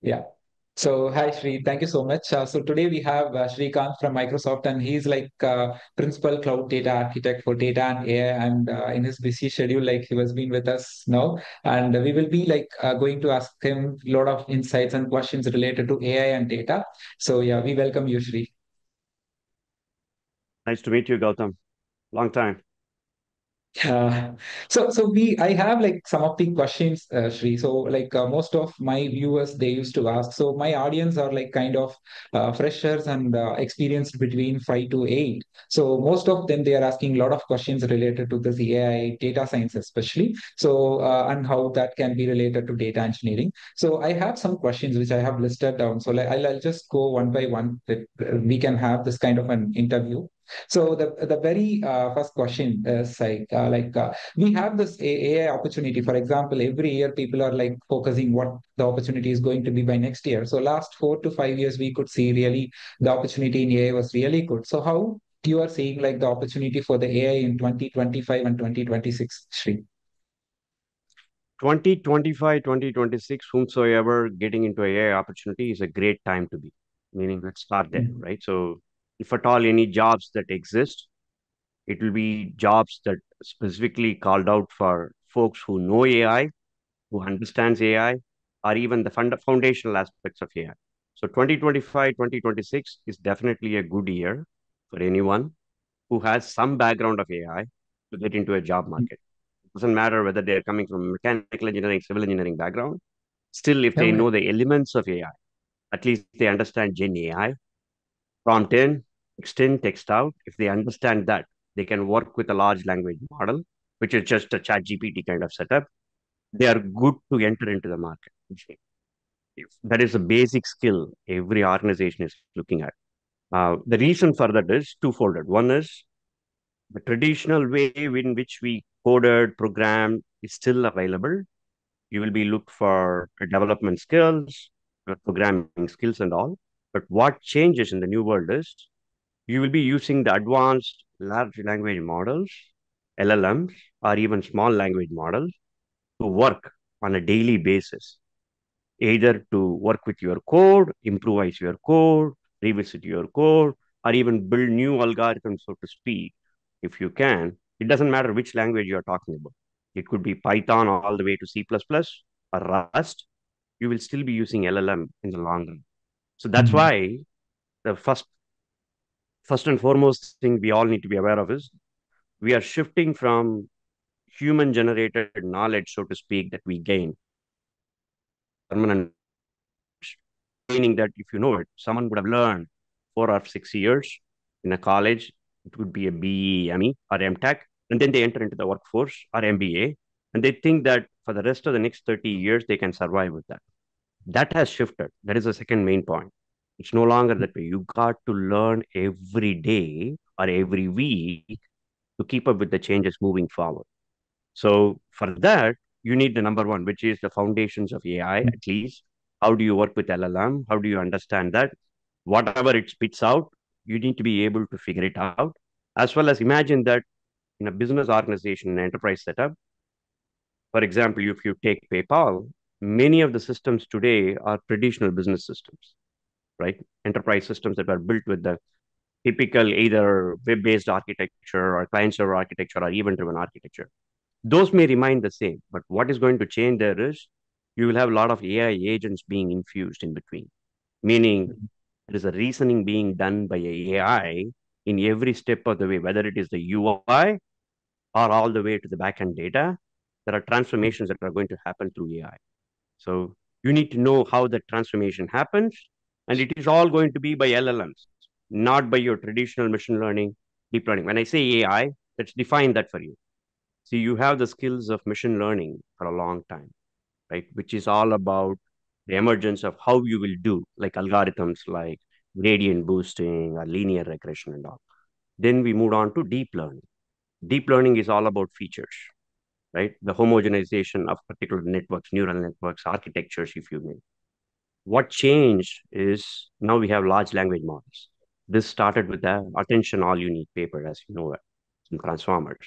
Yeah. So, hi Shri, thank you so much. So today we have Shrikant from Microsoft, and he's like principal cloud data architect for data and AI. And in his busy schedule, like he was been with us now, and we will be like going to ask him a lot of insights and questions related to AI and data. So yeah, we welcome you, Shri. Nice to meet you, Gautam. Long time. Uh, I have like some of the questions, Shri. So like most of my viewers, they used to ask. So my audience are like kind of freshers and experienced between 5 to 8. So most of them, they are asking a lot of questions related to this AI, data science especially. So and how that can be related to data engineering. So I have some questions which I have listed down. So like I'll just go one by one that we can have this kind of an interview. So the very first question is we have this AI opportunity. For example, every year people are like focusing what the opportunity is going to be by next year. So last 4 to 5 years we could see really the opportunity in AI was really good. So how you are seeing like the opportunity for the AI in 2025 and 2026, Shri? 2025, 2026, whomsoever getting into AI opportunity is a great time to be. Meaning, let's start there, Mhm. right? So, if at all any jobs that exist, it will be jobs that specifically called out for folks who know AI, who understands AI, or even the foundational aspects of AI. So, 2025, 2026 is definitely a good year for anyone who has some background of AI to get into a job market. Doesn't matter whether they're coming from mechanical engineering, civil engineering background. Still, if they Okay. know the elements of AI, at least they understand Gen AI, prompt in, text in, text out. If they understand that, they can work with a large language model, which is just a chat GPT kind of setup. They are good to enter into the market. That is a basic skill every organization is looking at. The reason for that is twofold. One is the traditional way in which we coded, programmed is still available. You will be looked for development skills, programming skills, and all. But what changes in the new world is you will be using the advanced large language models, LLMs, or even small language models to work on a daily basis, either to work with your code, improvise your code, revisit your code, or even build new algorithms, so to speak, if you can. It doesn't matter which language you're talking about. It could be Python all the way to C++ or Rust. You will still be using LLM in the long run. So that's Mhm. why the first and foremost thing we all need to be aware of is we are shifting from human generated knowledge, so to speak, that we gain permanent, meaning that if you know it, someone would have learned 4 or 6 years in a college. It would be a BE, ME, or MTech, and then they enter into the workforce or MBA, and they think that for the rest of the next 30 years, they can survive with that. That has shifted. That is the second main point. It's no longer that way. You got to learn every day or every week to keep up with the changes moving forward. So for that, you need the number one, which is the foundations of AI, at least. How do you work with LLM? How do you understand that? Whatever it spits out, you need to be able to figure it out. As well as imagine that in a business organization, an enterprise setup, for example, if you take PayPal, many of the systems today are traditional business systems, right? Enterprise systems that were built with the typical either web-based architecture or client-server architecture or event-driven architecture. Those may remain the same, but what is going to change there is you will have a lot of AI agents being infused in between, meaning there is a reasoning being done by AI in every step of the way, whether it is the UI or all the way to the backend data. There are transformations that are going to happen through AI. So you need to know how that transformation happens, and it is all going to be by LLMs, not by your traditional machine learning, deep learning. When I say AI, let's define that for you. See, you have the skills of machine learning for a long time, right? Which is all about the emergence of how you will do, like algorithms like gradient boosting or linear regression and all. Then we moved on to deep learning. Deep learning is all about features, right? The homogenization of particular networks, neural networks, architectures, if you may. What changed is now we have large language models. This started with the attention all you need paper, as you know, some transformers.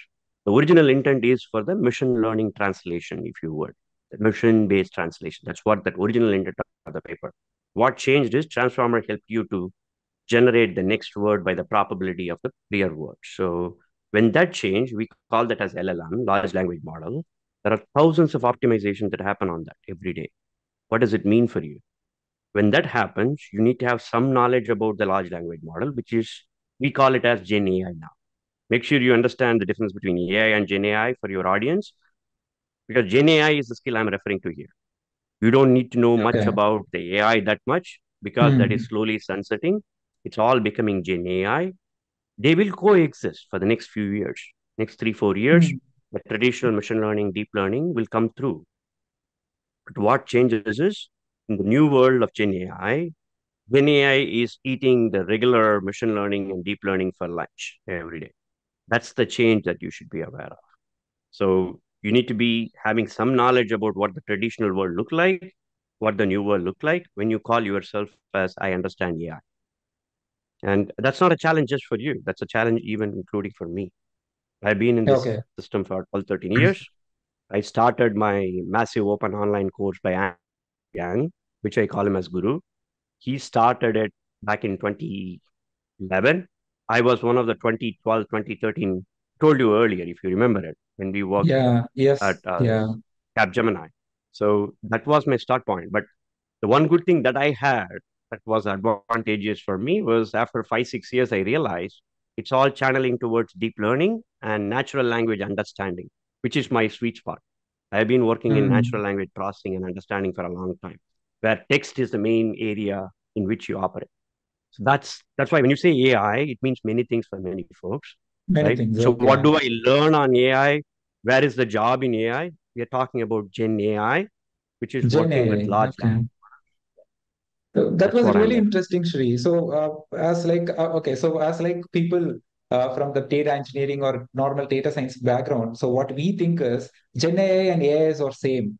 The original intent is for the machine learning translation, if you would, the machine based translation. That's what that original intent of the paper. What changed is transformer helped you to generate the next word by the probability of the prior word. So when that changed, we call that as LLM, large language model. There are thousands of optimizations that happen on that every day. What does it mean for you? When that happens, you need to have some knowledge about the large language model, which is, we call it as Gen AI now. Make sure you understand the difference between AI and Gen AI for your audience, because Gen AI is the skill I'm referring to here. You don't need to know much Okay. about the AI that much because that is Hmm. slowly sunsetting. It's all becoming Gen AI. They will coexist for the next few years, next 3, 4 years. Hmm. The traditional machine learning, deep learning will come through. But what changes is in the new world of Gen AI is eating the regular machine learning and deep learning for lunch every day. That's the change that you should be aware of. So you need to be having some knowledge about what the traditional world look like, what the new world look like when you call yourself as I understand AI. And that's not a challenge just for you. That's a challenge even including for me. I've been in this Okay. system for 12, 13 years. I started my massive open online course by Yang, which I call him as Guru. He started it back in 2011. I was one of the 2012, 2013, told you earlier, if you remember it, when we worked Yeah. at Yes. Yeah. Capgemini. So that was my start point. But the one good thing that I had that was advantageous for me was after 5, 6 years, I realized it's all channeling towards deep learning and natural language understanding, which is my sweet spot. I've been working in Hmm. natural language processing and understanding for a long time, where text is the main area in which you operate. So that's why when you say AI, it means many things for many folks, Many right? things. So what Okay. do I learn on AI? Where is the job in AI? We are talking about Gen AI, which is Gen working with AI. large Okay. language. So that That's was what I'm really there. interesting, Shri. So, as like okay, so as like people from the data engineering or normal data science background, so what we think is Gen AI and AI are same.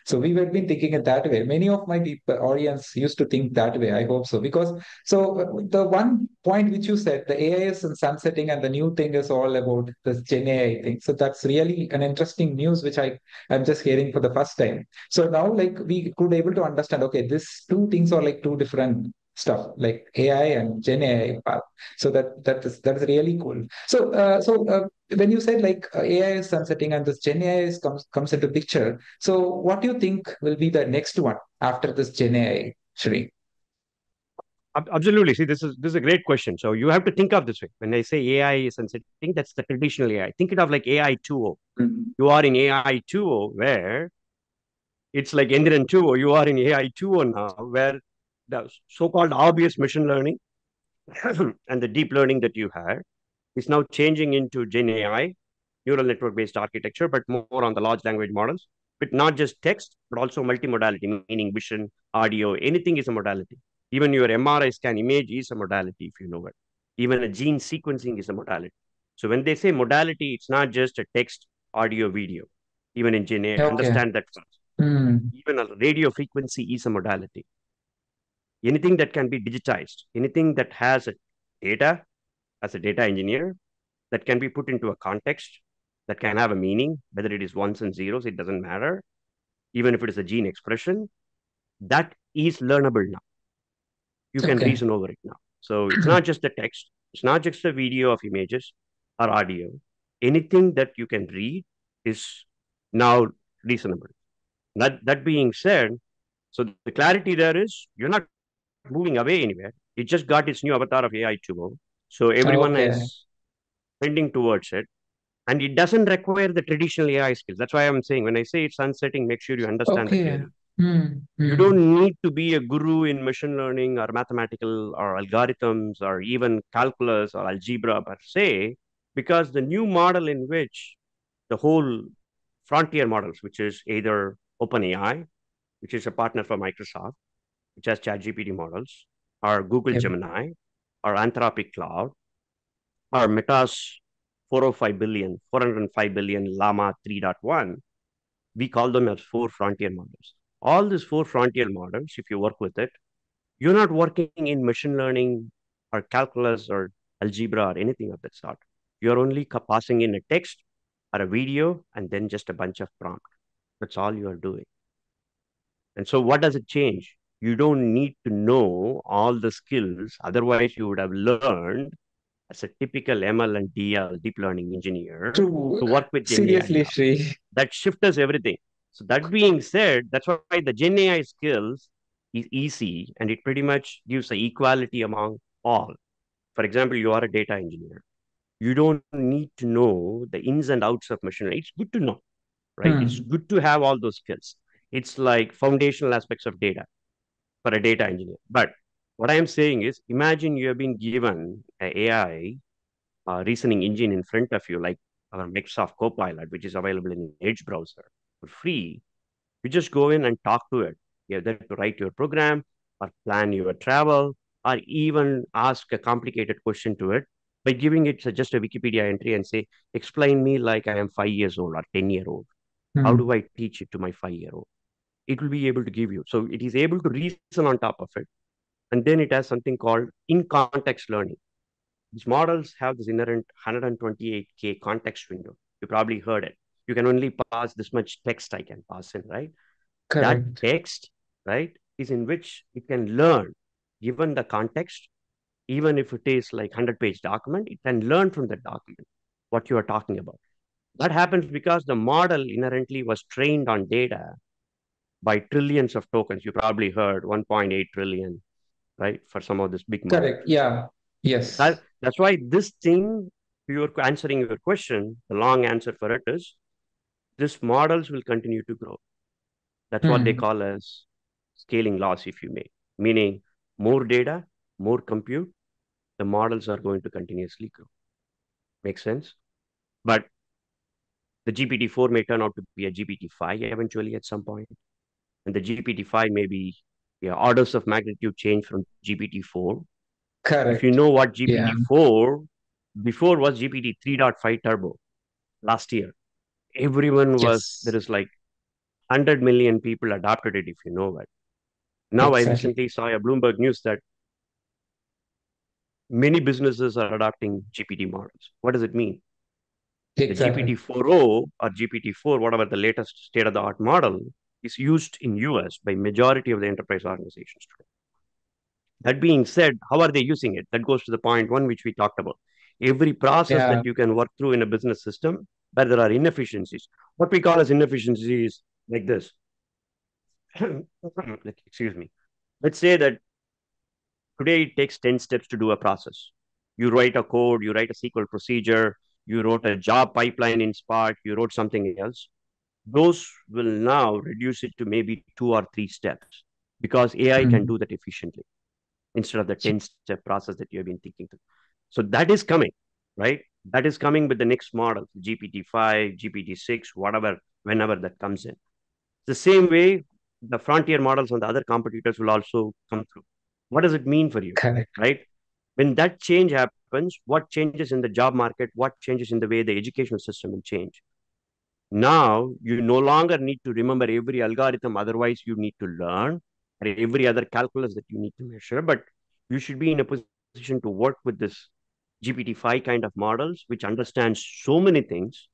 So we were been thinking it that way. Many of my people audience used to think that way. I hope so because the one point which you said, the AI is in sunsetting, and the new thing is all about this Gen AI thing. So that's really an interesting news which I'm just hearing for the first time. So now like we could able to understand. Okay, these two things are like two different stuff, like AI and Gen AI path. So that is really cool. So when you said like AI is sunsetting and this Gen AI comes into picture, so what do you think will be the next one after this Gen AI, Shri? Absolutely. See, this is a great question. So you have to think of this way. When I say AI is sensitive, that's the traditional AI. Think it of like AI 2.0. Mm. You are in AI 2.0 where it's like Endiran 2.0. You are in AI 2.0 now, where the so-called obvious machine learning and the deep learning that you had is now changing into Gen AI, neural network based architecture, but more on the large language models, with not just text, but also multimodality, meaning vision, audio, anything is a modality. Even your MRI scan image is a modality, if you know it. Even a gene sequencing is a modality. So when they say modality, it's not just a text, audio, video. Even in Gen AI, Okay. understand that first. Mm. Even a radio frequency is a modality. Anything that can be digitized, anything that has a data as a data engineer, that can be put into a context, that can have a meaning, whether it is ones and zeros, it doesn't matter. Even if it is a gene expression, that is learnable now. You can Okay. reason over it now. So it's not just the text, it's not just a video of images or audio. Anything that you can read is now reasonable. That being said, so the clarity there is you're not moving away anywhere. It just got its new avatar of AI tomorrow. So everyone Okay. is trending towards it. And it doesn't require the traditional AI skills. That's why I'm saying when I say it's sunsetting, make sure you understand that Okay. clearly. Mm. You Mm. don't need to be a guru in machine learning or mathematical or algorithms or even calculus or algebra per se, because the new model in which the whole frontier models, which is either OpenAI, which is a partner for Microsoft, which has ChatGPT models, or Google Yep. Gemini, or Anthropic Cloud, or Meta's 405 billion Llama 3.1, we call them as four frontier models. All these four frontier models, if you work with it, you're not working in machine learning or calculus or algebra or anything of that sort. You're only passing in a text or a video and then just a bunch of prompt. That's all you are doing. And so what does it change? You don't need to know all the skills. Otherwise, you would have learned as a typical ML and DL, deep learning engineer, True. to work with Gen AI Seriously, now. Shri. That shifts everything. So that being said, that's why the Gen AI skills is easy and it pretty much gives the equality among all. For example, you are a data engineer. You don't need to know the ins and outs of machine learning. It's good to know, right? It's Hmm. good to have all those skills. It's like foundational aspects of data for a data engineer. But what I am saying is, imagine you have been given an AI reasoning engine in front of you, like our Microsoft Copilot, which is available in Edge browser for free. You just go in and talk to it. You have to write your program or plan your travel or even ask a complicated question to it by giving it just a Wikipedia entry and say, explain me like I am 5 years old or 10-year-old. How do Hmm. I teach it to my 5-year-old? It will be able to give you. So it is able to reason on top of it. And then it has something called in context learning. These models have this inherent 128K context window. You probably heard it. You can only pass this much text I can pass in, right? That Correct. text, right, is in which it can learn, given the context, even if it is like 100-page document, it can learn from the document what you are talking about. That happens because the model inherently was trained on data by trillions of tokens. You probably heard 1.8 trillion, right, for some of these big models. Correct. Yeah. Yes. That's why this thing, you're answering your question, the long answer for it is these models will continue to grow. That's what they Hmm. call as scaling laws, if you may, meaning more data, more compute, the models are going to continuously grow. Makes sense? But the GPT-4 may turn out to be a GPT-5 eventually at some point. And the GPT-5 may be, yeah, orders of magnitude change from GPT-4. If you Correct. know what Yeah. GPT-4 before was GPT 3.5 turbo last year, everyone was, there Yes. is like 100 million people adopted it, if you know it. Now, I Exactly. recently saw a Bloomberg news that many businesses are adopting GPT models. What does it mean? The GPT Exactly. 4o or GPT-4, whatever the latest state of the art model, is used in US by majority of the enterprise organizations today. That being said, how are they using it? That goes to the point one which we talked about. Every process Yeah. that you can work through in a business system where there are inefficiencies, what we call as inefficiencies like this. Excuse me. Let's say that today it takes 10 steps to do a process. You write a code, you write a SQL procedure, you wrote a job pipeline in Spark, you wrote something else. Those will now reduce it to maybe 2 or 3 steps because AI can Hmm. do that efficiently instead of the 10-step process that you have been thinking through. So that is coming, right? That is coming with the next model, GPT-5, GPT-6, whatever, whenever that comes in. The same way, the frontier models on the other competitors will also come through. What does it mean for you, Correct. right? When that change happens, what changes in the job market? What changes in the way the educational system will change? Now, you no longer need to remember every algorithm, otherwise, you need to learn, or every other calculus that you need to measure. But you should be in a position to work with this GPT-5 kind of models, which understands so many things,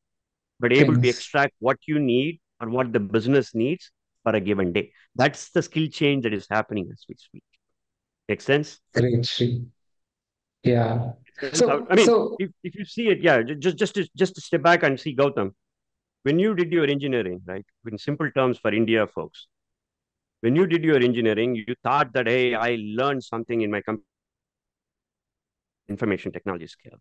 but able to Things. extract what you need or what the business needs for a given day. That's the skill change that is happening as we speak. Make sense? Great, Shri. Yeah. Makes sense? So, I mean, so if you see it, yeah, just to step back and see Gautam. When you did your engineering, right, in simple terms for India folks, when you did your engineering, you thought that, hey, I learned something in my information technology skill.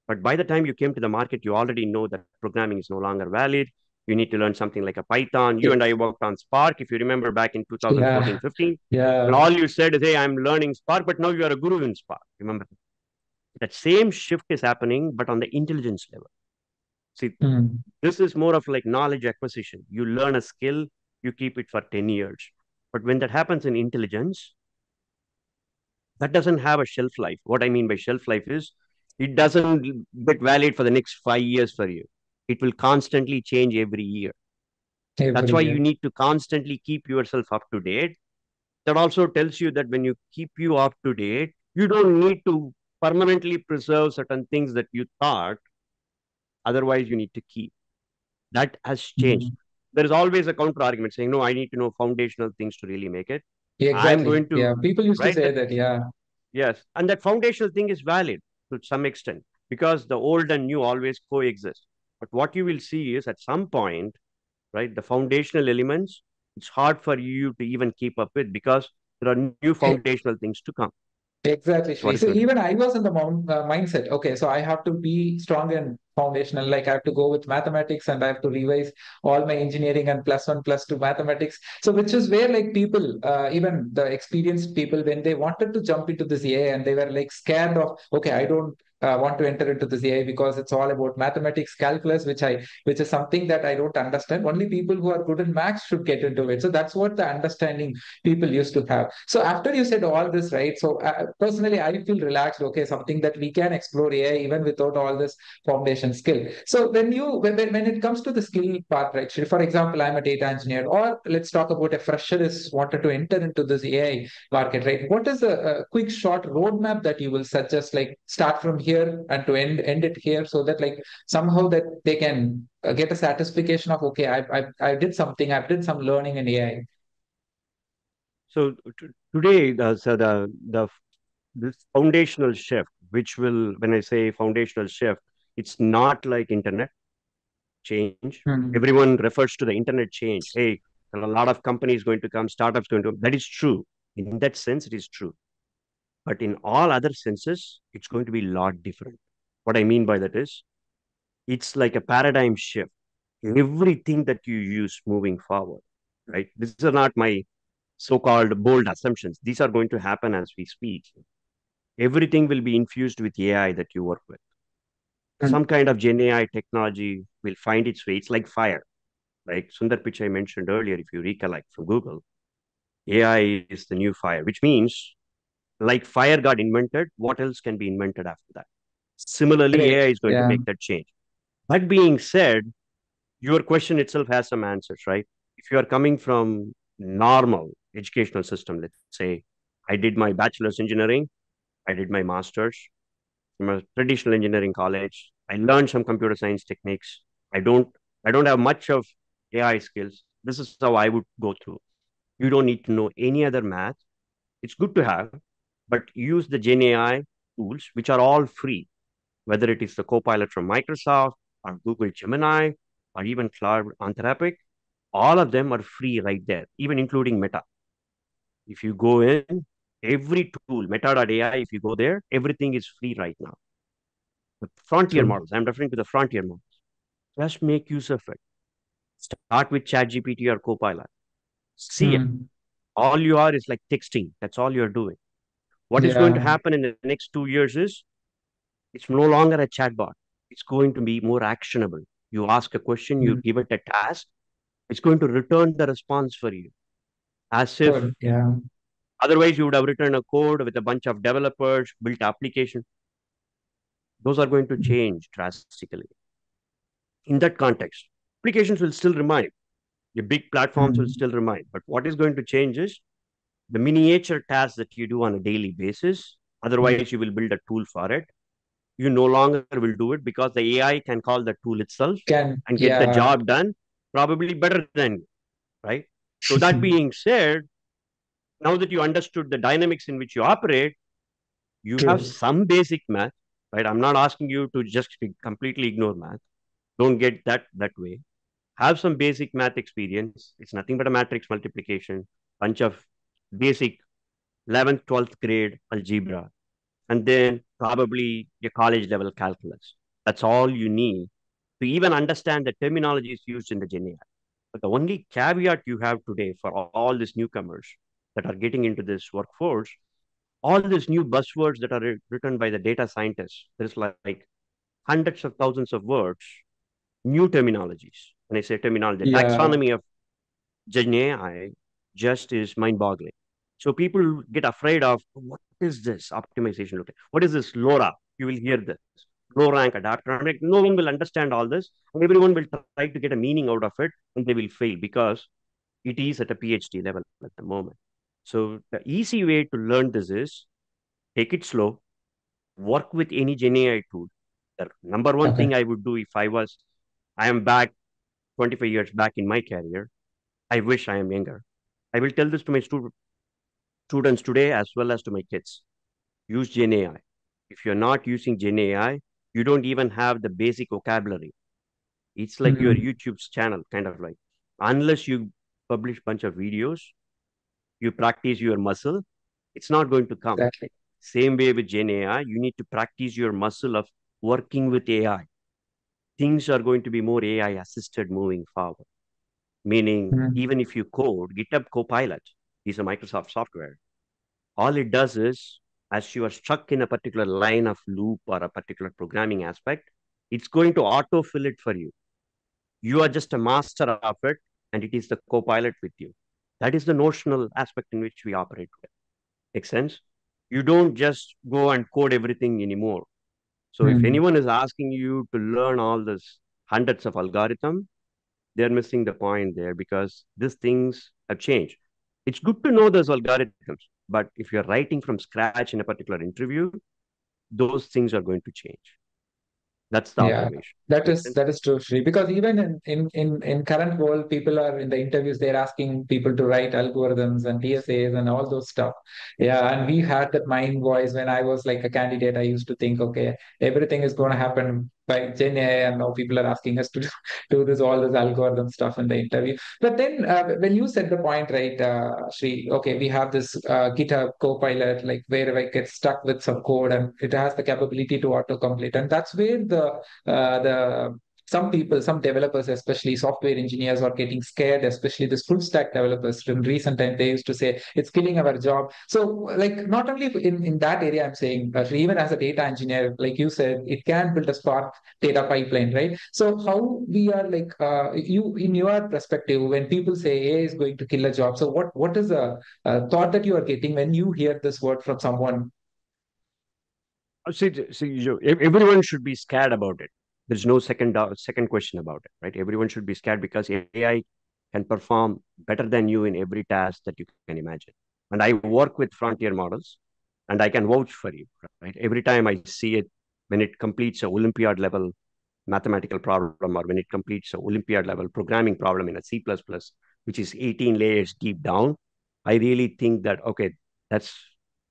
But by the time you came to the market, you already know that programming is no longer valid. You need to learn something like a Python. You yeah, and I worked on Spark, if you remember back in yeah, 2014, 15. And yeah. all you said is, hey, I'm learning Spark, but now you are a guru in Spark. Remember, that same shift is happening, but on the intelligence level. See, Hmm. this is more of like knowledge acquisition. You learn a skill, you keep it for 10 years. But when that happens in intelligence, that doesn't have a shelf life. What I mean by shelf life is it doesn't get valid for the next 5 years for you. It will constantly change every year. That's Every why you year. need to constantly keep yourself up to date. That also tells you that when you keep you up to date, you don't need to permanently preserve certain things that you thought otherwise you need to keep. That has changed. Hmm. There is always a counter argument saying, no, I need to know foundational things to really make it. I'm Exactly. going Yeah. to People used to write say that. that. Yeah. Yes, and that foundational thing is valid to some extent because the old and new always coexist. But what you will see is at some point, right, the foundational elements, it's hard for you to even keep up with because there are new foundational things to come. Exactly, So what Shri. is So going to even I was in the mindset. Okay, so I have to be strong and foundational. Like I have to go with mathematics, and I have to revise all my engineering and plus one, plus two mathematics. So which is where like people, even the experienced people, when they wanted to jump into this AI, and they were like scared of, okay, I don't want to enter into this AI because it's all about mathematics, calculus, which is something that I don't understand. Only people who are good in maths should get into it. So that's what the understanding people used to have. So after you said all this, right? So personally, I feel relaxed. Okay, something that we can explore AI even without all this foundation skill. So when it comes to the skill part, right? So for example, I'm a data engineer, or let's talk about a fresher is wanted to enter into this AI market, right? What is a quick short roadmap that you will suggest? Like start from here and to end it here, so that like somehow that they can get a satisfaction of okay, I did something, I did some learning in AI. so today the this foundational shift, which will when I say foundational shift, it's not like internet change. Hmm. Everyone refers to the internet change. Hey, there are a lot of companies going to come, startups going to come. That is true. In that sense, it is true. But in all other senses, it's going to be a lot different. What I mean by that is, it's like a paradigm shift. Everything that you use moving forward, right? These are not my so-called bold assumptions. These are going to happen as we speak. Everything will be infused with AI that you work with. Some kind of Gen AI technology will find its way. It's like fire. Like Sundar Pichai mentioned earlier, if you recollect from Google, AI is the new fire, which means like fire got invented, what else can be invented after that? Similarly, AI Correct. is going to Yeah. make that change. That being said, your question itself has some answers, right? If you are coming from normal educational system, let's say I did my bachelor's engineering, I did my master's from a traditional engineering college. I learned some computer science techniques. I don't I don't have much of AI skills. This is how I would go through. You don't need to know any other math. It's good to have, but use the Gen AI tools, which are all free, whether it is the Copilot from Microsoft or Google Gemini or even Cloud Anthropic. All of them are free right there, even including Meta. If you go in, every tool, meta.ai, if you go there, everything is free right now. The frontier True. models, I'm referring to the frontier models. Just make use of it. Start with ChatGPT or Copilot. See it. Hmm. All you are is like texting. That's all you're doing. What is going to Yeah. happen in the next 2 years is it's no longer a chatbot. It's going to be more actionable. You ask a question, you Hmm. give it a task, it's going to return the response for you. As if Good. Yeah. otherwise you would have written a code with a bunch of developers, built application. Those are going to change drastically. In that context, applications will still remain. The big platforms will Hmm. still remain. But what is going to change is the miniature tasks that you do on a daily basis. Otherwise, you will build a tool for it. You no longer will do it because the AI can call the tool itself Can. and get the Yeah. job done probably better than you, right? So that being said, now that you understood the dynamics in which you operate, you have True. some basic math, right? I'm not asking you to just completely ignore math. Don't get that way. Have some basic math experience. It's nothing but a matrix multiplication, bunch of basic 11th, 12th grade algebra, and then probably your college level calculus. That's all you need to even understand the terminologies used in the Gen AI. But the only caveat you have today for all these newcomers that are getting into this workforce, all these new buzzwords that are written by the data scientists, there's like hundreds of thousands of words, new terminologies. When I say terminology, the Yeah. taxonomy of Gen AI just is mind boggling. So people get afraid of what is this optimization look like? What is this LoRa? You will hear this low rank adapter. I'm like, no one will understand all this, and everyone will try to get a meaning out of it, and they will fail because it is at a PhD level at the moment. So the easy way to learn this is take it slow, work with any Gen AI tool. The number one Okay. thing I would do if I am back 25 years back in my career, I wish I am younger. I will tell this to my students. students today as well as to my kids. Use Gen AI. If you're not using Gen AI, you don't even have the basic vocabulary. It's like your Mm, YouTube's channel, kind of like. Unless you publish bunch of videos, you practice your muscle, it's not going to come. exactly. Same way with Gen AI, you need to practice your muscle of working with AI. Things are going to be more AI assisted moving forward. Meaning, Mm, even if you code, GitHub Copilot is a Microsoft software. All it does is, as you are stuck in a particular line of loop or a particular programming aspect, it's going to autofill it for you. You are just a master of it, and it is the co-pilot with you. That is the notional aspect in which we operate with. Make sense? You don't just go and code everything anymore. So if mm. anyone is asking you to learn all this hundreds of algorithm, they're missing the point there because these things have changed. It's good to know those algorithms, but if you're writing from scratch in a particular interview, those things are going to change. That's the Yeah, observation. that Make is sense? that is true, Shri. Because even in current world, people are in the interviews, they're asking people to write algorithms and DSAs and all those stuff. Yeah, and we had that mind voice when I was like a candidate. I used to think, okay, everything is going to happen by Gen AI, and now people are asking us to do this all this algorithm stuff in the interview. But then when you said the point, right, Shri, okay, we have this GitHub Copilot, like where I get stuck with some code and it has the capability to autocomplete, and that's where the some people, some developers, especially software engineers, are getting scared, especially this full stack developers. In recent time, they used to say it's killing our job. So, like, not only in that area, I'm saying, but even as a data engineer, like you said, it can build a Spark data pipeline, right? So, how we are like, you, in your perspective, when people say AI is going to kill a job, so what is a thought that you are getting when you hear this word from someone? Everyone should be scared about it. There's no second question about it, right? Everyone should be scared because AI can perform better than you in every task that you can imagine. And I work with frontier models, and I can vouch for you, right? Every time I see it, when it completes a Olympiad level mathematical problem, or when it completes a Olympiad level programming problem in a C++, which is 18 layers deep down, I really think that, okay, that's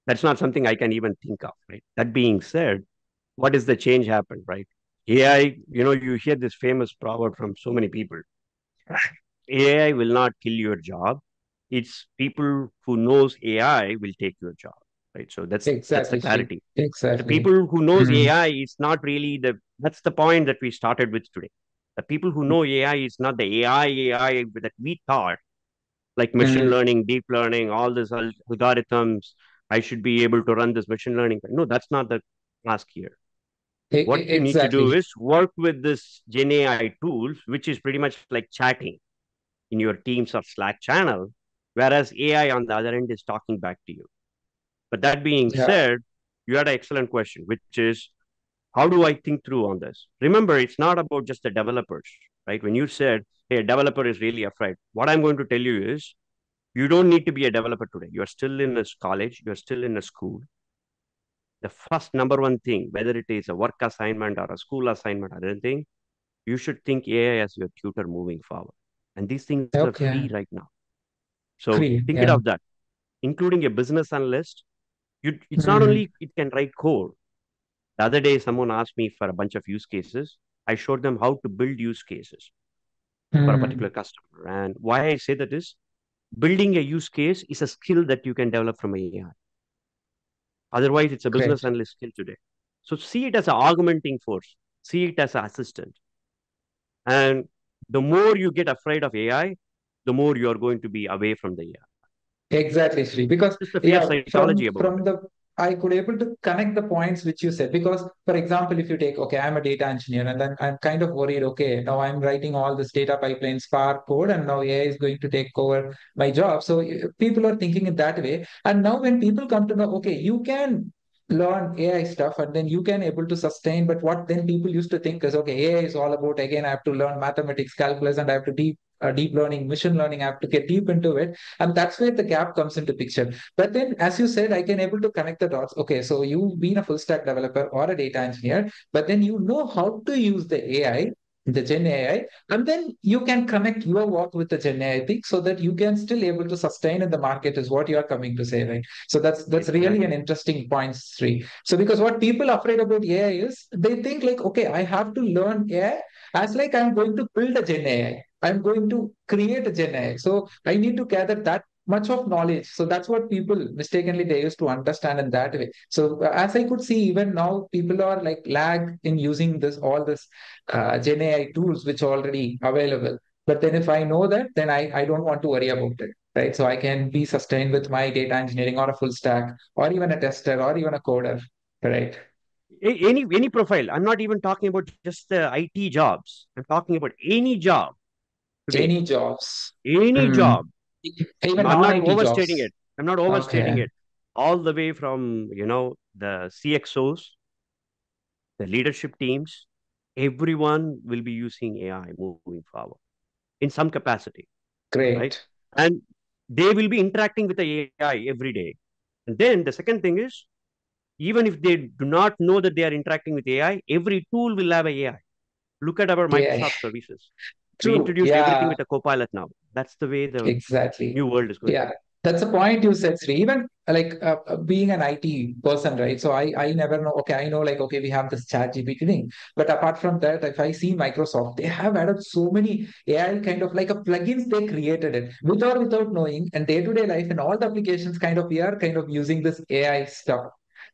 that's not something I can even think of, right? That being said, what is the change happened, right? AI, you hear this famous proverb from so many people. AI will not kill your job. It's people who knows AI will take your job, right? So that's the Exactly, Sri. clarity. The Exactly. people who knows Mm, AI is not really that's the point that we started with today. The people who know AI is not the AI that we thought, like machine mm. learning, deep learning, all these algorithms. I should be able to run this machine learning. No, that's not the task here. What you need to do Exactly. is work with this Gen AI tools, which is pretty much like chatting in your Teams or Slack channel, whereas AI on the other end is talking back to you. But that being Yeah. said, you had an excellent question, which is how do I think through on this? Remember, it's not about just the developers, right? When you said, hey, a developer is really afraid, what I'm going to tell you is you don't need to be a developer today. You're still in a college, you're still in a school. The first number one thing, whether it is a work assignment or a school assignment or anything, you should think AI as your tutor moving forward. And these things are free Okay. right now. So Agree. think it Yeah. of that, including a business analyst. It's not Mm, only it can write code. The other day, someone asked me for a bunch of use cases. I showed them how to build use cases for a particular mm. customer. And why I say that is building a use case is a skill that you can develop from AI. Otherwise, it's a business Great. analyst skill today. So see it as an augmenting force. See it as an assistant. And the more you get afraid of AI, the more you are going to be away from the AI. Exactly, Sri. Because Just the fear yeah, psychology about from it. the I could able to connect the points which you said. Because, for example, if you take, okay, I'm a data engineer, and then I'm kind of worried, okay, now I'm writing all this data pipeline Spark code, and now AI is going to take over my job. So people are thinking it that way. And now when people come to know, okay, you can learn AI stuff and then you can able to sustain. But what then people used to think is, okay, AI is all about, again, I have to learn mathematics, calculus, and I have to deep learning, machine learning, I have to get deep into it, and that's where the gap comes into picture. But then, as you said, I can able to connect the dots. Okay, so you've been a full stack developer or a data engineer, but then you know how to use the AI. the Gen AI, and then you can connect your work with the Gen AI thing so that you can still able to sustain in the market is what you are coming to say, right? So that's really an Exactly. interesting point, Sri. So because what people afraid about AI is they think like, okay, I have to learn AI as like I'm going to build a Gen AI. I'm going to create a Gen AI. So I need to gather that much of knowledge. So that's what people mistakenly they used to understand in that way. So as I could see, even now people are like lag in using this all this Gen AI tools which are already available. But then if I know that, then I don't want to worry about it, right? So I can be sustained with my data engineering or a full stack or even a tester or even a coder, right? Any profile. I'm not even talking about just the IT jobs. I'm talking about any job today. Any jobs, Any mm. job. Even I'm not non-IT overstating jobs. it. I'm not overstating Okay, it. All the way from, the CXOs, the leadership teams, everyone will be using AI moving forward in some capacity, right? great. And they will be interacting with the AI every day. And then the second thing is, even if they do not know that they are interacting with AI, every tool will have a AI. Look at our AI. Microsoft services. We True. introduced everything Yeah. with a copilot now. That's the way the Exactly. new world is going to Yeah, be. that's a point you said, Sri. Even like being an IT person, right? So I never know. Okay, I know like okay, we have this Chat GPT thing, but apart from that, if I see Microsoft, they have added so many AI kind of like a plugins they created it without knowing, and day to day life and all the applications kind of we are kind of using this AI stuff.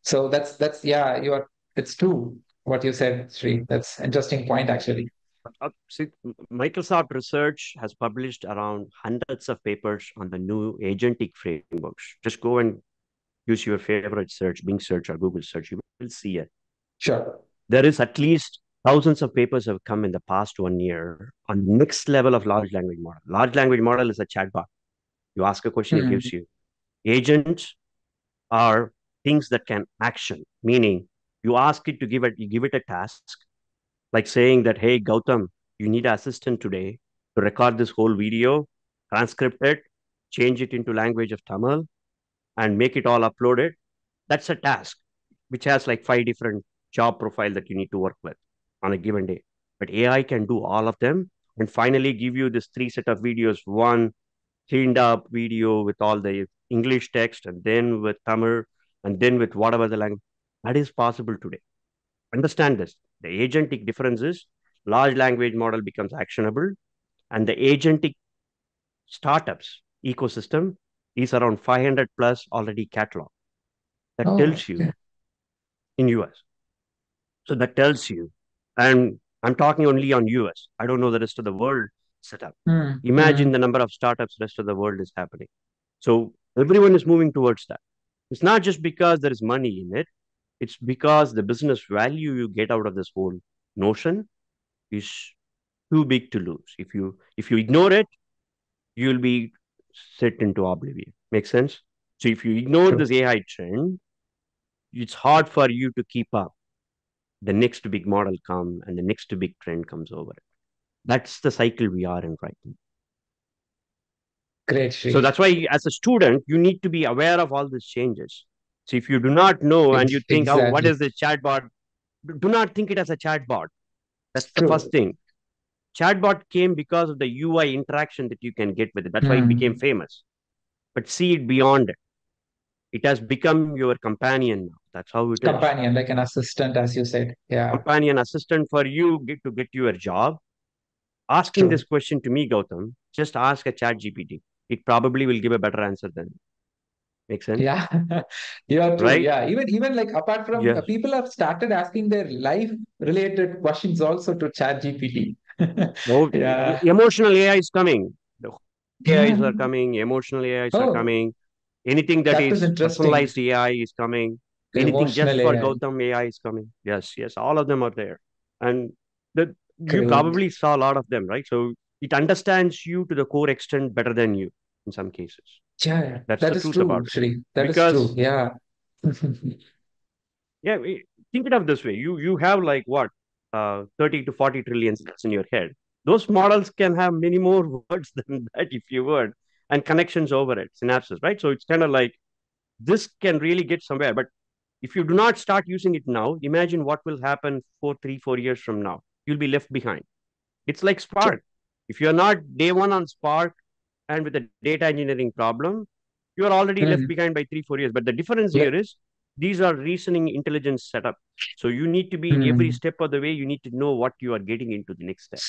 So that's yeah, you are. It's true what you said, Sri. That's interesting point actually. See, Microsoft Research has published around hundreds of papers on the new agentic frameworks. Just go and use your favorite search, Bing search or Google search. You will see it. Sure. There is at least thousands of papers have come in the past 1 year on next level of large language model. Large language model is a chatbot. You ask a question, it Hmm. gives you. Agents are things that can action, meaning you ask it to you give it a task, like saying that, hey, Gautam, you need an assistant today to record this whole video, transcript it, change it into language of Tamil, and make it all uploaded. That's a task which has like five different job profile that you need to work with on a given day. But AI can do all of them and finally give you this three set of videos, one cleaned up video with all the English text and then with Tamil and then with whatever the language. That is possible today. Understand this. The agentic difference is large language model becomes actionable and the agentic startups ecosystem is around 500 plus already catalog. That Oh, tells you okay. in US. So that tells you, and I'm talking only on US. I don't know the rest of the world setup. Hmm. Imagine Hmm. the number of startups rest of the world is happening. So everyone is moving towards that. It's not just because there is money in it. It's because the business value you get out of this whole notion is too big to lose. If you ignore it, you'll be set into oblivion. Make sense? So if you ignore True. this AI trend, it's hard for you to keep up. The next big model come and the next big trend comes over. That's the cycle we are in right now. Great, So Sri. that's why, as a student, you need to be aware of all these changes. So if you do not know and you think, oh, what Exactly. is this chatbot? Do not think it as a chatbot. That's the first True. thing. Chatbot came because of the UI interaction that you can get with it. That's why it became Hmm. famous. But see it beyond it. It has become your companion now. That's how it is. Companion, like an assistant, as you said. Yeah, Companion assistant for you to get you a job. Asking true. this question to me, Gautam, just ask a chat GPT. It probably will give a better answer than. Make sense? Yeah, you are true. Right? Yeah, even like apart from Yes. people have started asking their life related questions also to Chat GPT. No, Yeah, emotional AI is coming. The yeah. AIs are coming. Emotional AIs are Oh, coming. Anything that that is is interesting. personalized AI is coming. Anything just Emotional for AI. Gautam AI is coming. Yes, yes, all of them are there. And the, you Great. probably saw a lot of them, right? So it understands you to the core extent better than you in some cases. Yeah, That's that the is truth true, about it. Shri. That is true. Because Yeah. yeah, think it of this way. You have like what, 30 to 40 trillion cells in your head. Those models can have many more words than that if you would, and connections over it, synapses, right? So it's kind of like this can really get somewhere. But if you do not start using it now, imagine what will happen 4 3 4 years from now. You'll be left behind. It's like So, Spark. If you're not day one on Spark and with a data engineering problem, you are already left mm, behind by 3, 4 years. But the difference here yeah. is these are reasoning intelligence setup. So you need to be in every Mm. step of the way. You need to know what you are getting into the next step.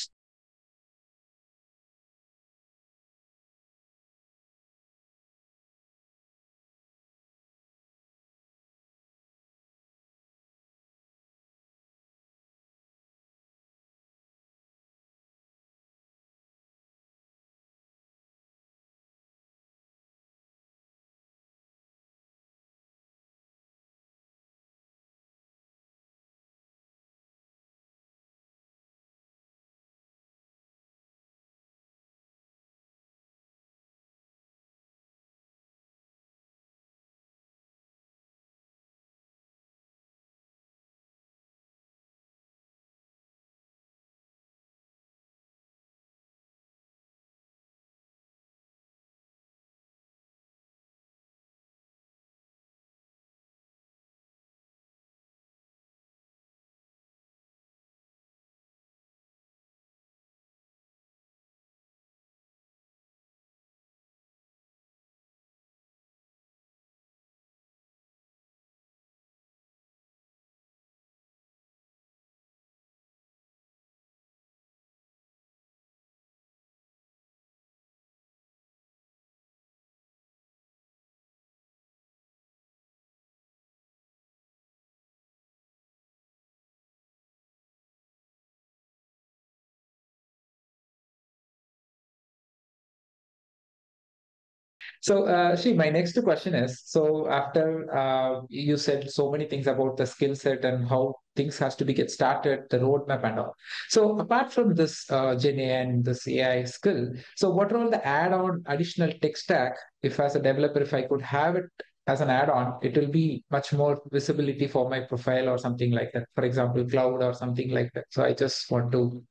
So, see, my next question is, so after you said so many things about the skill set and how things has to be get started, the roadmap and all. So, apart from this Gen AI and this AI skill, so what are all the add-on additional tech stack? If as a developer, if I could have it as an add-on, it will be much more visibility for my profile or something like that. For example, cloud or something like that. So, I just want to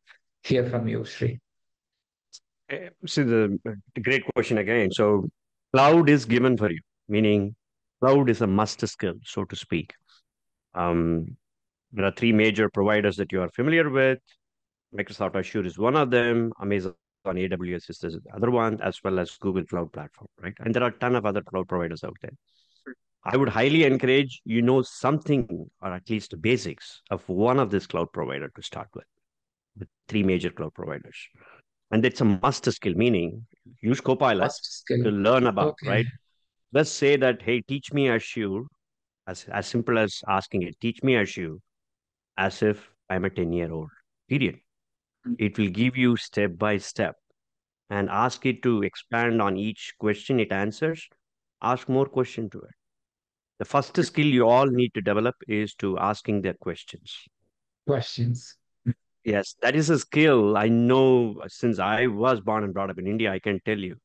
hear from you, Sri. See the great question again. So cloud is given for you, meaning cloud is a must skill, so to speak. Um, there are three major providers that you are familiar with. Microsoft Azure is one of them. Amazon AWS is the other one, as well as Google Cloud Platform, right? And there are a ton of other cloud providers out there. I would highly encourage you know something or at least the basics of one of this cloud provider to start with. The three major cloud providers. And it's a master skill, meaning use Copilot Must skill. to learn about, Okay. right? Let's say that, hey, teach me Azure, as simple as asking it, teach me Azure as if I'm a 10-year-old, period. It will give you step by step and ask it to expand on each question it answers. Ask more question to it. The first skill you all need to develop is to asking the questions. Questions. Yes, that is a skill I know since I was born and brought up in India. I can tell you,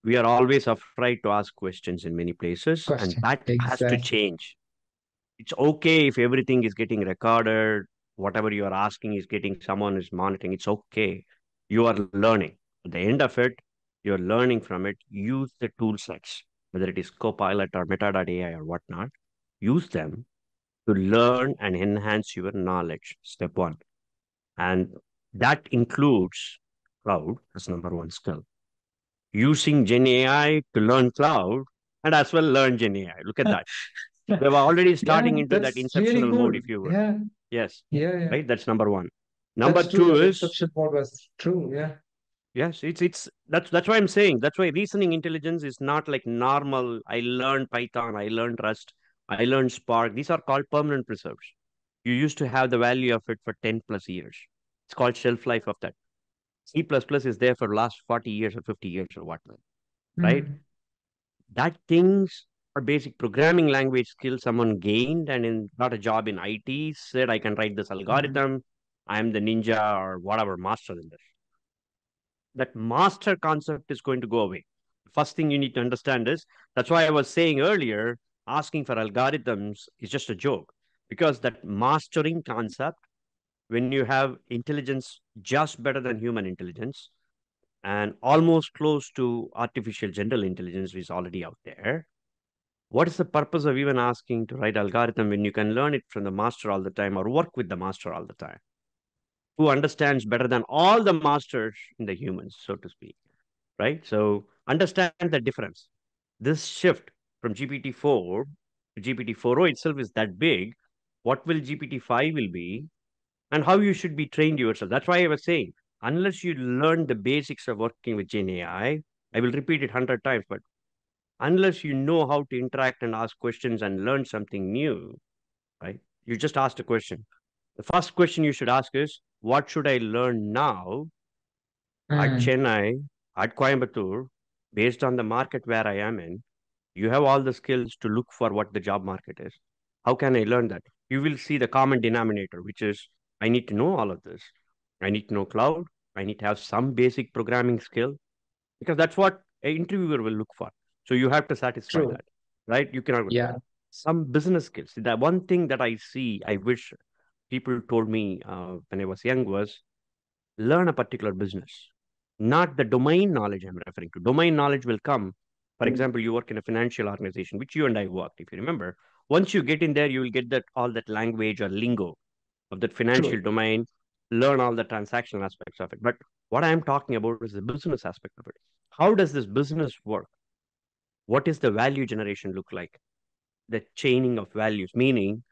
we are always afraid to ask questions in many places, and Question. that has to Exactly. change. It's okay if everything is getting recorded, whatever you are asking is getting someone is monitoring. It's okay. You are learning. At the end of it, you're learning from it. Use the tool sets, whether it is Copilot or Meta.ai or whatnot. Use them to learn and enhance your knowledge. Step one. And that includes cloud as number one skill. Using Gen AI to learn cloud and as well learn Gen AI. Look at that. We're already Yeah, starting into that that's really inceptional mode, cool. if you will. Yeah, Yes, yeah, yeah. right. That's number one. Number That's true. two That is inception mode was true. Yeah. yes. It's that's why I'm saying that's why reasoning intelligence is not like normal. I learned Python. I learned Rust. I learned Spark. These are called permanent preserves. You used to have the value of it for 10 plus years. It's called shelf life of that. C++ is there for last 40 years or 50 years or whatnot, right? Mm. That things are basic programming language skills someone gained and in got a job in IT, said I can write this Mhm. algorithm. I'm the ninja or whatever master in this. That master concept is going to go away. First thing you need to understand is that's why I was saying earlier, asking for algorithms is just a joke because that mastering concept, when you have intelligence just better than human intelligence and almost close to artificial general intelligence, which is already out there. What is the purpose of even asking to write algorithm when you can learn it from the master all the time or work with the master all the time? who understands better than all the masters in the humans, so to speak, right? So understand the difference. This shift from GPT-4 to GPT-4o itself is that big. What will GPT-5 will be, and how you should be trained yourself. That's why I was saying, unless you learn the basics of working with Gen I will repeat it 100 times, but unless you know how to interact and ask questions and learn something new, right? You just asked a question. The first question you should ask is, what should I learn now at Mm, Chennai, at Coimbatore, based on the market where I am in? You have all the skills to look for what the job market is. How can I learn that? You will see the common denominator, which is I need to know all of this. I need to know cloud. I need to have some basic programming skill because that's what an interviewer will look for. So you have to satisfy true. that, right? You cannot Yeah. some business skills. The one thing that I see, I wish people told me when I was young was learn a particular business, not the domain knowledge I'm referring to. Domain knowledge will come. For example, you work in a financial organization, which you and I worked, if you remember. Once you get in there, you will get that all that language or lingo of that financial True. domain, learn all the transactional aspects of it. But what I'm talking about is the business aspect of it. How does this business work? What is the value generation look like? The chaining of values, meaning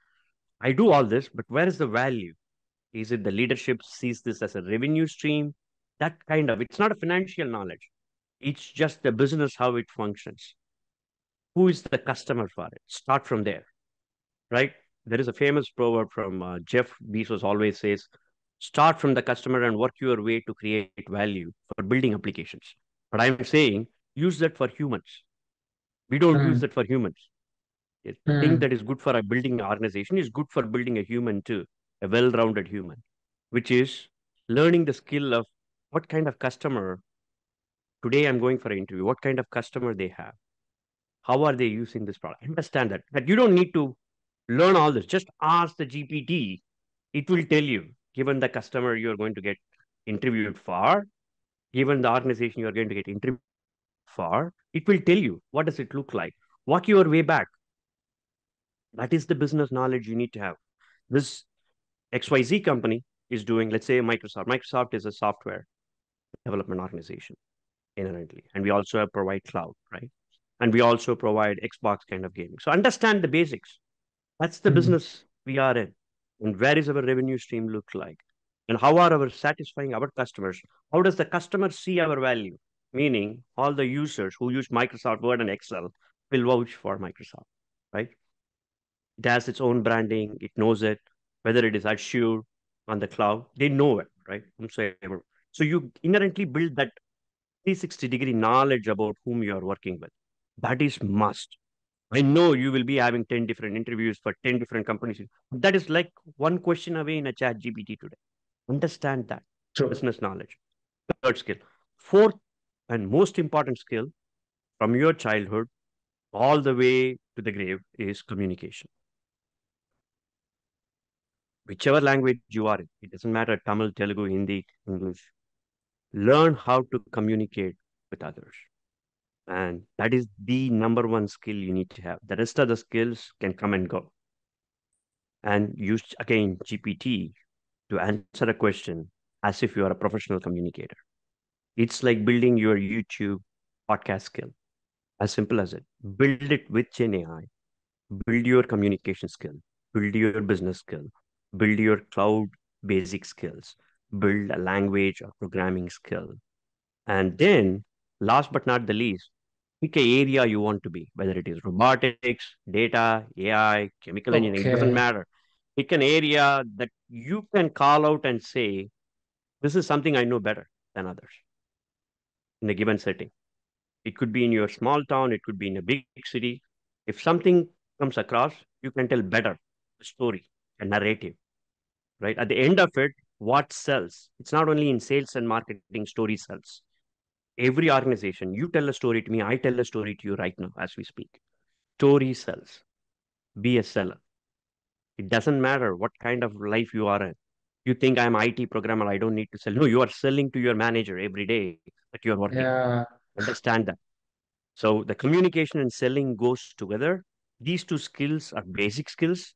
I do all this, but where is the value? Is it the leadership sees this as a revenue stream? That kind of, it's not a financial knowledge. It's just the business, how it functions. Who is the customer for it? Start from there, right? There is a famous proverb from Jeff Bezos always says, start from the customer and work your way to create value for building applications. But I'm saying, use that for humans. We don't use Mm, that for humans. A thing mm, that is good for building an organization is good for building a human too, a well-rounded human, which is learning the skill of what kind of customer today I'm going for an interview, what kind of customer they have, how are they using this product. Understand that. That you don't need to learn all this. Just ask the GPT. It will tell you, given the customer you're going to get interviewed for, given the organization you're going to get interviewed for, it will tell you what does it look like. Walk your way back. That is the business knowledge you need to have. This XYZ company is doing, let's say Microsoft. Microsoft is a software development organization inherently. And we also provide cloud, right? And we also provide Xbox kind of gaming. So understand the basics. That's the mm. business we are in. And where is our revenue stream look like? And how are our satisfying our customers? How does the customer see our value? Meaning all the users who use Microsoft Word and Excel will vouch for Microsoft, right? It has its own branding. It knows it, whether it is Azure on the cloud, they know it, right? Whomsoever. So you inherently build that 360-degree knowledge about whom you are working with. That is must. I know you will be having 10 different interviews for 10 different companies. That is like one question away in a chat GPT today. Understand that True. business knowledge. Third skill. Fourth and most important skill from your childhood all the way to the grave is communication. Whichever language you are in, it doesn't matter Tamil, Telugu, Hindi, English. Learn how to communicate with others. And that is the number one skill you need to have. The rest of the skills can come and go. And use again GPT to answer a question as if you are a professional communicator. It's like building your YouTube podcast skill. As simple as it. Build it with Gen AI. Build your communication skill. Build your business skill. Build your cloud basic skills. Build a language or programming skill. And then, last but not the least, pick a area you want to be, whether it is robotics, data, AI, chemical engineering, it doesn't Okay. matter. Pick an area that you can call out and say, this is something I know better than others in a given setting. It could be in your small town, it could be in a big city. If something comes across, you can tell better a story, a narrative, right? At the end of it, what sells? It's not only in sales and marketing, story sells. Every organization, you tell a story to me, I tell a story to you right now as we speak. Story sells. Be a seller. It doesn't matter what kind of life you are in. You think I'm IT programmer, I don't need to sell. No, you are selling to your manager every day that you're working. Yeah. Understand that. So the communication and selling goes together. These two skills are basic skills.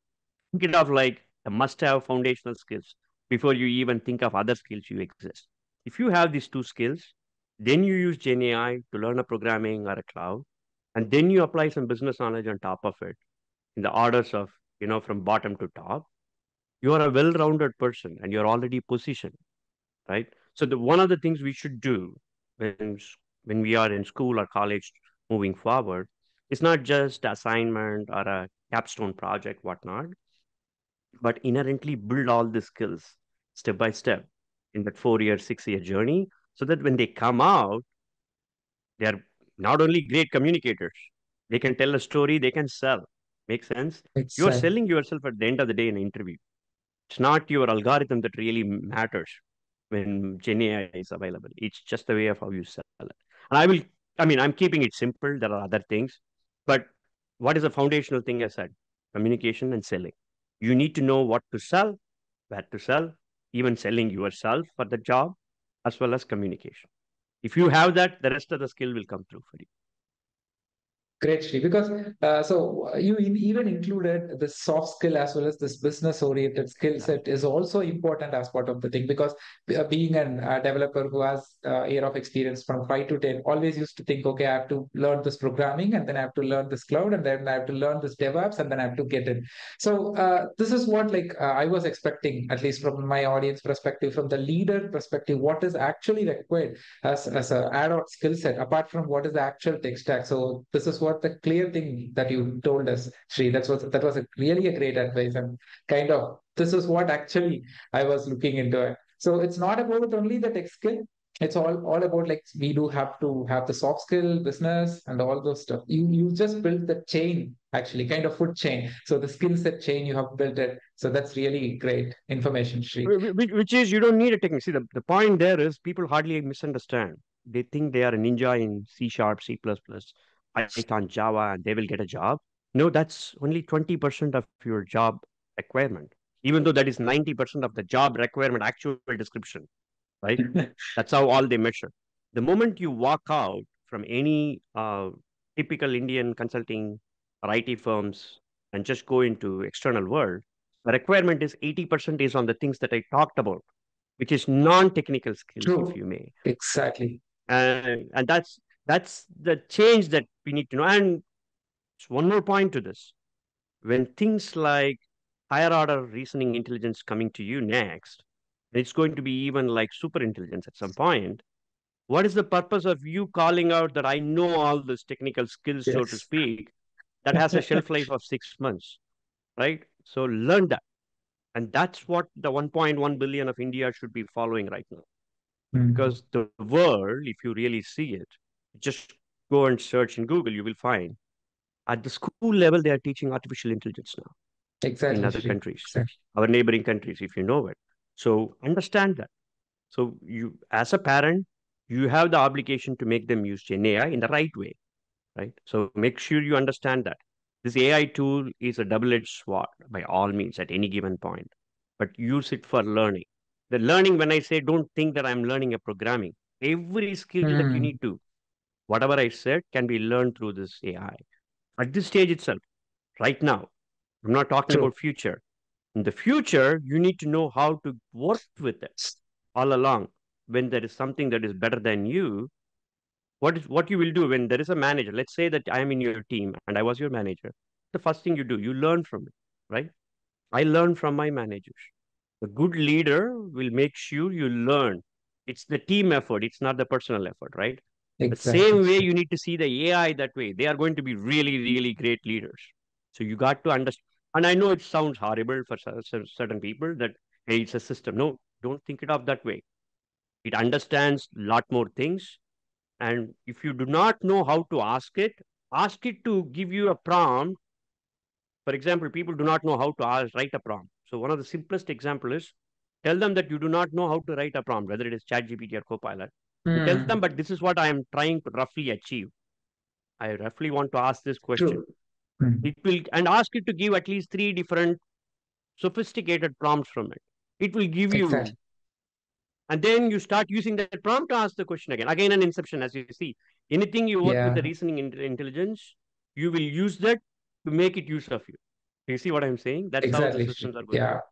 Think it of like the must-have foundational skills. before you even think of other skills you exist. If you have these two skills, then you use Gen AI to learn a programming or a cloud, and then you apply some business knowledge on top of it in the orders of, from bottom to top. You are a well-rounded person and you're already positioned, right? So one of the things we should do when when we are in school or college moving forward is not just assignment or a capstone project, whatnot, but inherently build all the skills step by step in that 4 year, 6 year journey, so that when they come out, they are not only great communicators, they can tell a story, they can sell. Make sense? You are Exactly. selling yourself at the end of the day in an interview. It's not your algorithm that really matters when Gen AI is available. It's just the way of how you sell it. And I'm keeping it simple. There are other things, but what is the foundational thing I said? Communication and selling. You need to know what to sell, where to sell, even selling yourself for the job, as well as communication. If you have that, the rest of the skill will come through for you. Great, Shri. Because you even included the soft skill as well as this business-oriented skill Yeah. set is also important as part of the thing. Because being a developer who has year of experience from 5 to 10, always used to think, okay, I have to learn this programming, and then I have to learn this cloud, and then I have to learn this DevOps, and then I have to get it. So this is what I was expecting, at least from my audience perspective, from the leader perspective, what is actually required as a add-on skill set apart from what is the actual tech stack. So this is what the clear thing that you told us, Sri. That was really a great advice, and kind of this is what actually I was looking into it. So it's not about only the tech skill. It's all about, like, we do have to have the soft skill, business, and all those stuff. You just built the chain, actually, kind of food chain. So the skill set chain you have built it. So that's really great information, Sri. Which is, you don't need a technique. See, the point there is people hardly misunderstand. They think they are a ninja in C sharp, C++, Python, Java, and they will get a job. No, that's only 20% of your job requirement, even though that is 90% of the job requirement, actual description, right? That's how all they measure. The moment you walk out from any typical Indian consulting or IT firms and just go into external world, the requirement is 80% is on the things that I talked about, which is non-technical skills, if True. you may. Exactly. And that's the change that we need to know. And one more point to this. When things like higher order reasoning intelligence coming to you next, it's going to be even like super intelligence at some point. What is the purpose of you calling out that I know all this technical skills, so to Yes. speak, that has a shelf life of 6 months, right? So learn that. And that's what the 1.1 billion of India should be following right now. Mm. Because the world, if you really see it, just go and search in Google, you will find at the school level, they are teaching artificial intelligence now in Exactly, other Shri. countries, Exactly. our neighboring countries, if you know it. So understand that. So you, as a parent, you have the obligation to make them use Gen AI in the right way, right? So make sure you understand that this AI tool is a double-edged sword by all means at any given point, but use it for learning. The learning, when I say, don't think that I'm learning a programming. Every skill that you need Mm. to, whatever I said, can be learned through this AI. At this stage itself, right now, I'm not talking True. about future. In the future, you need to know how to work with it all along. When there is something that is better than you, what you will do when there is a manager? Let's say that I am in your team and I was your manager. The first thing you do, you learn from it, right? I learn from my managers. A good leader will make sure you learn. It's the team effort, it's not the personal effort, right? The Exactly, same way Shri. you need to see the AI that way. They are going to be really, really great leaders. So you got to understand. And I know it sounds horrible for certain people that, hey, it's a system. No, don't think it of that way. It understands a lot more things. And if you do not know how to ask it to give you a prompt. For example, people do not know how to write a prompt. So one of the simplest example is tell them that you do not know how to write a prompt, whether it is ChatGPT or Copilot, and tell them, Mm. but this is what I am trying to roughly achieve. I roughly want to ask this question. True. Mm. It will, and ask it to give at least three different sophisticated prompts from it. It will give you, Exactly. and then you start using that prompt to ask the question again. Again, an inception, as you see. Anything you work with the Yeah. reasoning intelligence, you will use that to make it use of you. You see what I'm saying? That's how the Exactly, Shri. systems are going to Yeah. work.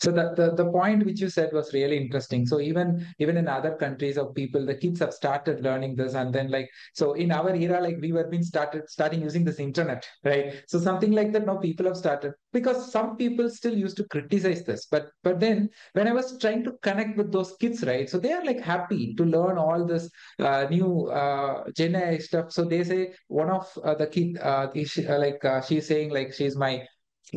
So the point which you said was really interesting. So even in other countries of people, the kids have started learning this, and then like so in our era, like we were being starting using this internet, right? So something like that now people have started because some people still used to criticize this, but then when I was trying to connect with those kids, right? So they are like happy to learn all this new Gen AI stuff. So they say one of the kid, she's saying like she's my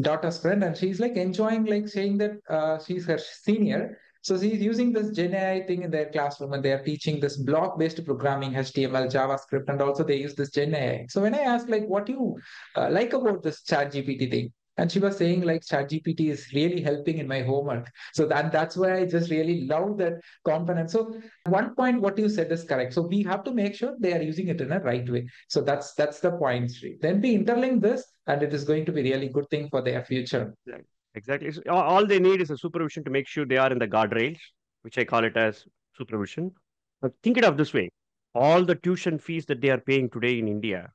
daughter's friend and she's like enjoying like saying that she's her senior, so she's using this Gen AI thing in their classroom and they are teaching this block based programming, HTML, JavaScript, and also they use this Gen AI. So when I asked like what you like about this chat GPT thing, and she was saying like chat GPT is really helping in my homework. So that's why I just really love that component. So one point what you said is correct, so we have to make sure they are using it in a right way. So that's the point, Sri. Then we interlink this and it is going to be really good thing for their future. Right. Exactly. So all they need is a supervision to make sure they are in the guardrails, which I call it as supervision. But think it of this way: all the tuition fees that they are paying today in India,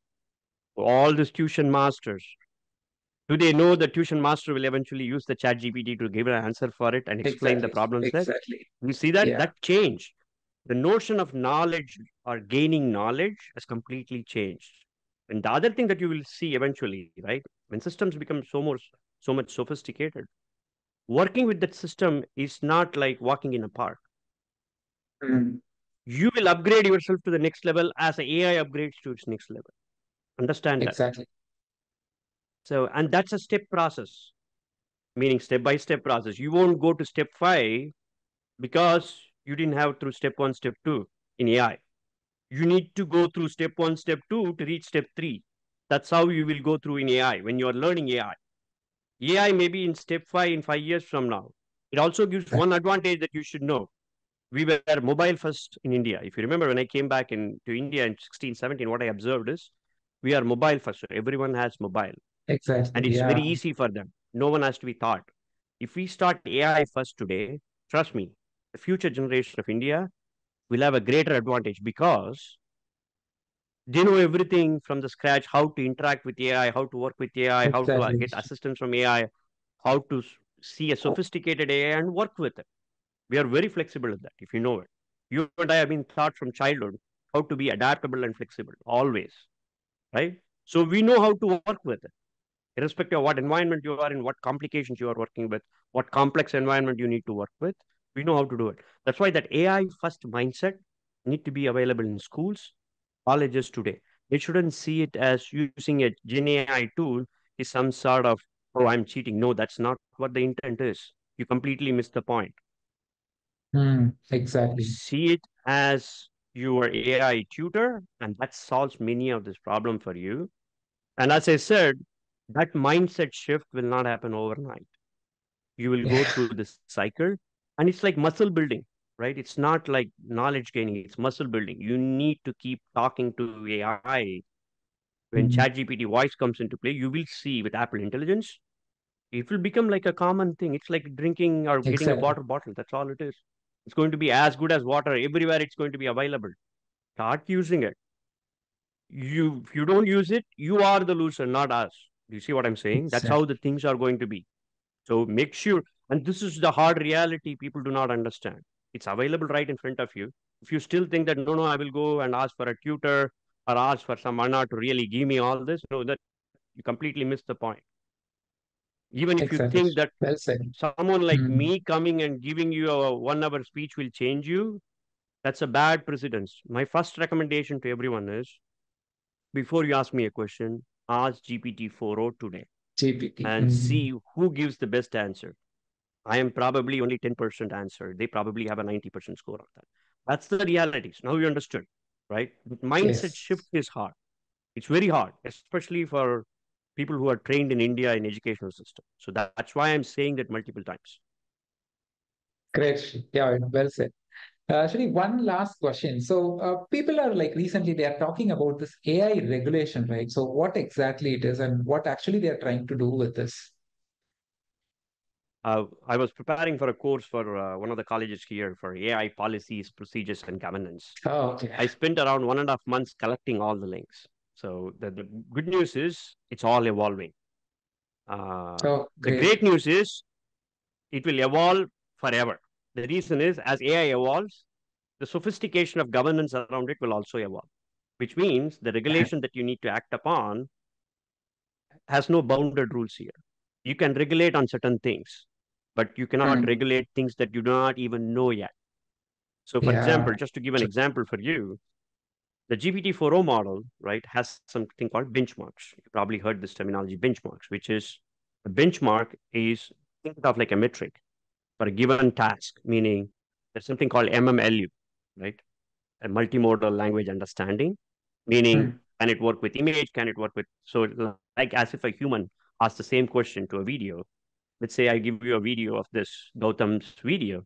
all these tuition masters, do they know the tuition master will eventually use the chat GPT to give an answer for it and explain the Exactly. problems there? Exactly. You see that? Yeah. That changed. The notion of knowledge or gaining knowledge has completely changed. And the other thing that you will see eventually, right, when systems become so much sophisticated, working with that system is not like walking in a park. Mm. You will upgrade yourself to the next level as the AI upgrades to its next level. Understand that. Exactly. So, and that's a step process, meaning step by step process. You won't go to step five because you didn't have through step one, step two in AI. You need to go through step one, step two to reach step three. That's how you will go through in AI when you are learning AI. AI may be in step five in 5 years from now. It also gives one advantage that you should know. We were mobile first in India. If you remember, when I came back to India in 16, 17, what I observed is we are mobile first. Everyone has mobile Exactly. and it's very Yeah. easy for them. No one has to be taught. If we start AI first today, trust me, the future generation of India will have a greater advantage because they know everything from the scratch, how to interact with AI, how to work with AI, how to Exactly. get assistance from AI, how to see a sophisticated AI and work with it. We are very flexible in that, if you know it. You and I have been taught from childhood how to be adaptable and flexible, always, right? So we know how to work with it, irrespective of what environment you are in, what complications you are working with, what complex environment you need to work with. We know how to do it. That's why that AI first mindset need to be available in schools, colleges today. They shouldn't see it as using a Gen AI tool is some sort of, oh, I'm cheating. No, that's not what the intent is. You completely missed the point. Mm. Exactly. See it as your AI tutor, and that solves many of this problem for you. And as I said, that mindset shift will not happen overnight. You will go Yeah. through this cycle, and it's like muscle building, right? It's not like knowledge gaining, it's muscle building. You need to keep talking to AI. When Mm. ChatGPT voice comes into play, you will see with Apple Intelligence, it will become like a common thing. It's like drinking or getting a Exactly. water bottle. That's all it is. It's going to be as good as water everywhere. It's going to be available. Start using it. If you don't use it, you are the loser, not us. Do you see what I'm saying? That's how Exactly. the things are going to be. So make sure, and this is the hard reality people do not understand. It's available right in front of you. If you still think that no, no, I will go and ask for a tutor or ask for some Anna to really give me all this, no, that you completely miss the point. Even if you Exactly. think that Well said. someone like Mm. me coming and giving you a 1 hour speech will change you, that's a bad precedence. My first recommendation to everyone is before you ask me a question, ask GPT-4o today GPT. and Mm. see who gives the best answer. I am probably only 10% answer. They probably have a 90% score on that. That's the realities. Now you understood, right? But mindset Yes. shift is hard. It's very hard, especially for people who are trained in India in educational system. So that's why I'm saying that multiple times. Great. Shri. Yeah. Well said. Actually, one last question. So, people are like recently they are talking about this AI regulation, right? So, what exactly it is and what actually they are trying to do with this? I was preparing for a course for one of the colleges here for AI policies, procedures, and governance. Oh, okay. I spent around 1.5 months collecting all the links. So the good news is it's all evolving. Uh, Oh, the great great. news is It will evolve forever. The reason is, as AI evolves, the sophistication of governance around it will also evolve, which means the regulation that you need to act upon has no bounded rules here. You can regulate on certain things, but you cannot Mm. regulate things that you do not even know yet. So, for example, Yeah. just to give an example for you, the GPT-4o model, right, has something called benchmarks. You probably heard this terminology, benchmarks, which is a benchmark is think of like a metric for a given task, meaning there's something called MMLU, right? A multimodal language understanding, meaning Mm. can it work with image? Can it work with, so like as if a human asks the same question to a video. Let's say I give you a video of this Gautam's video,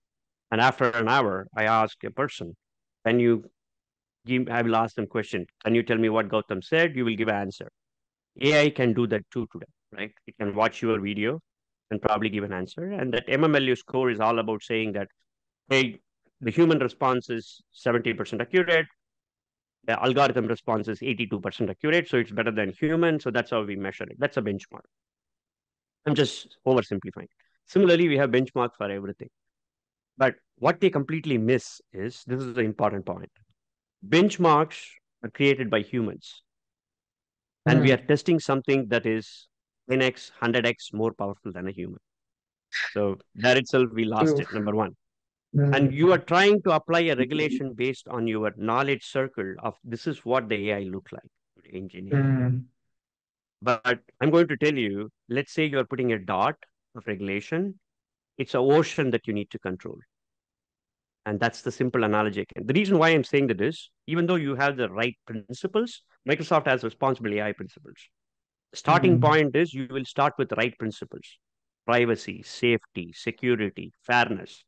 and after an hour, I ask a person, can you I will ask them question. Can you tell me what Gautam said? You will give an answer. AI can do that too today, right? It can watch your video and probably give an answer. And that MMLU score is all about saying that, hey, the human response is 70% accurate. The algorithm response is 82% accurate. So it's better than human. So that's how we measure it. That's a benchmark. I'm just oversimplifying. Similarly, we have benchmark for everything. But what they completely miss is this is the important point. Benchmarks are created by humans, and we are Mm. testing something that is 10x, 100x more powerful than a human. So there itself, we lost True. it, number one. And you are Mm. trying to apply a regulation based on your knowledge circle of this is what the AI look like, engineer. Mm. But I'm going to tell you, let's say you're putting a dot of regulation. It's an ocean that you need to control. And that's the simple analogy. The reason why I'm saying that is, even though you have the right principles, Microsoft has responsible AI principles. Starting Mm. point is you will start with the right principles: privacy, safety, security, fairness.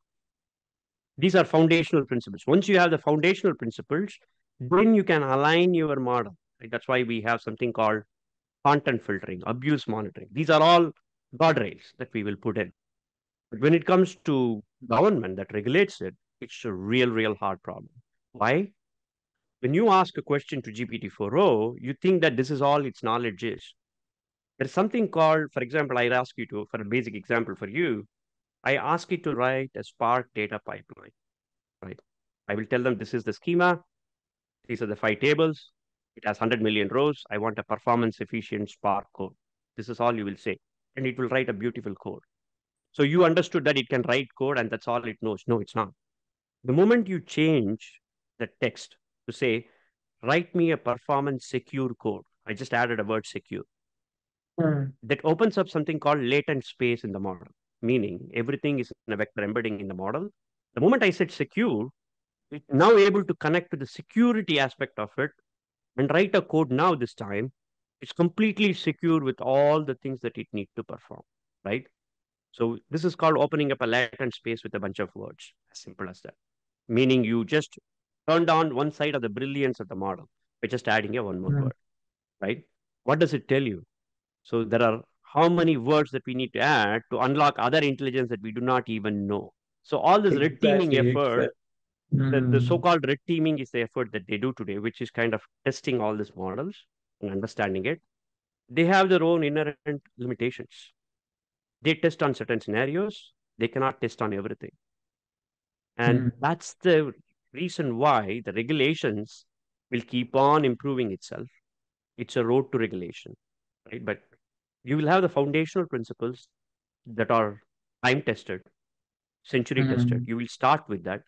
These are foundational principles. Once you have the foundational principles, then you can align your model. Right? That's why we have something called content filtering, abuse monitoring. These are all guardrails that we will put in. But when it comes to government that regulates it, it's a real hard problem. Why? When you ask a question to GPT-4o, you think that this is all its knowledge is. There's something called, for example, I ask you to, for a basic example for you, I ask it to write a Spark data pipeline, right? I will tell them this is the schema, these are the 5 tables, it has 100 million rows. I want a performance efficient Spark code. This is all you will say. And it will write a beautiful code. So you understood that it can write code and that's all it knows. No, it's not. The moment you change the text to say, write me a performance secure code, I just added a word secure, Mm. that opens up something called latent space in the model, meaning everything is in a vector embedding in the model. The moment I said secure, it's now able to connect to the security aspect of it and write a code now this time. It's completely secure with all the things that it needs to perform, right? So this is called opening up a latent space with a bunch of words, as simple as that. Meaning you just turned on one side of the brilliance of the model by just adding a one more Mm. word, right? What does it tell you? So there are how many words that we need to add to unlock other intelligence that we do not even know. So all this red teaming Exactly. effort, Exactly. the Mm. so-called red teaming is the effort that they do today, which is kind of testing all these models and understanding it. They have their own inherent limitations. They test on certain scenarios. They cannot test on everything. And Mm. that's the reason why the regulations will keep on improving itself. It's a road to regulation, right? But you will have the foundational principles that are time tested, century tested. Mm. You will start with that.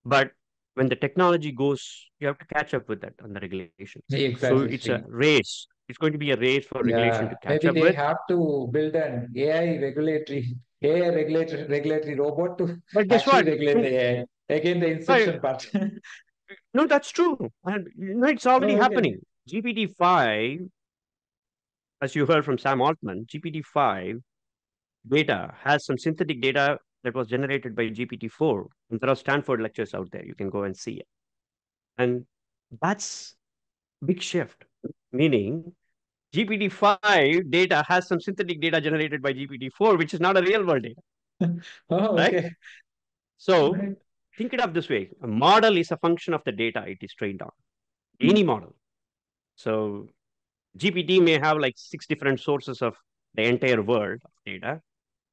But when the technology goes, you have to catch up with that on the regulation. So Exactly, it's a Sri. race. It's going to be a race for regulation Yeah, to catch maybe up they with. have to build an AI regulatory robot to But guess actually what? regulate the AI. Again, the But, inception part. no, that's true. And it's already Oh, okay. happening. GPT-5, as you heard from Sam Altman, GPT-5 data has some synthetic data that was generated by GPT-4. And there are Stanford lectures out there. You can go and see it. And that's big shift, meaning GPT-5 data has some synthetic data generated by GPT-4, which is not a real world data, Oh, right? okay. So Right. think it up this way. A model is a function of the data it is trained on, any model. So GPT may have like 6 different sources of the entire world of data.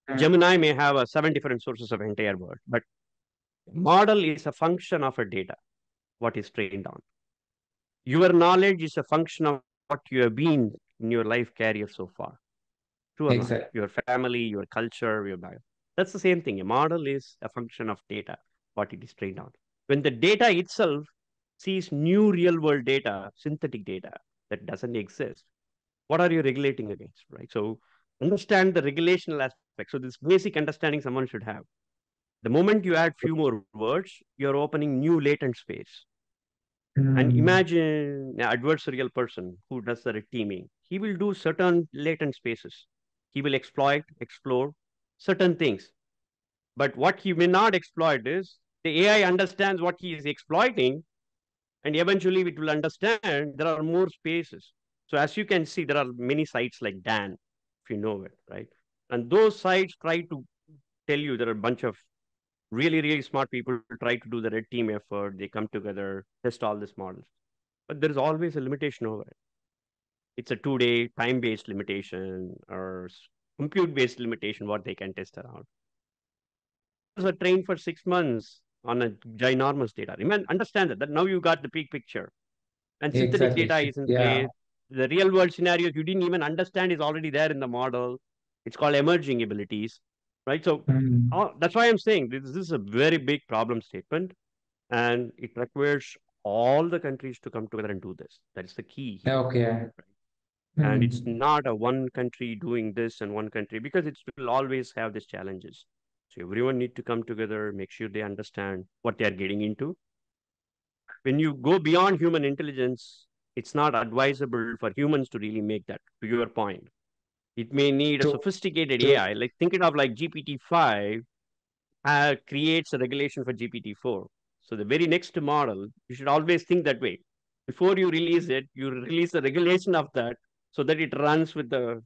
Mm. Gemini may have 7 different sources of entire word, but model is a function of a data, what is trained on. Your knowledge is a function of what you have been in your life career so far. True or not? Exactly. Your family, your culture, your bio. That's the same thing. A model is a function of data, what it is trained on. When the data itself sees new real world data, synthetic data that doesn't exist, what are you regulating against, right? So understand the regulational aspect. So this basic understanding someone should have. The moment you add few more words, you're opening new latent space. And Mm. imagine an adversarial person who does the red teaming. He will do certain latent spaces. He will exploit, explore certain things. But what he may not exploit is the AI understands what he is exploiting, and eventually it will understand there are more spaces. So as you can see, there are many sites like Dan, if you know it, right? And those sites try to tell you there are a bunch of really, really smart people try to do the red team effort. They come together, test all these models. But there is always a limitation over it. It's a 2 day time based limitation or compute based limitation, what they can test around. Are trained for 6 months on a ginormous data. Remember, understand that now you got the big picture and synthetic Exactly. data is in Yeah. place. The real world scenarios you didn't even understand is already there in the model. It's called emerging abilities, right? So Mm. that's why I'm saying this is a very big problem statement, and it requires all the countries to come together and do this. That is the key here. Okay. Right? And it's Mm. not a one country doing this and one country because it will always have these challenges. So everyone need to come together, make sure they understand what they are getting into. When you go beyond human intelligence, it's not advisable for humans to really make that, to your point. It may need a True. sophisticated True. AI, like thinking of like GPT-5 creates a regulation for GPT-4. So the very next model, you should always think that way. Before you release it, you release a regulation of that so that it runs with the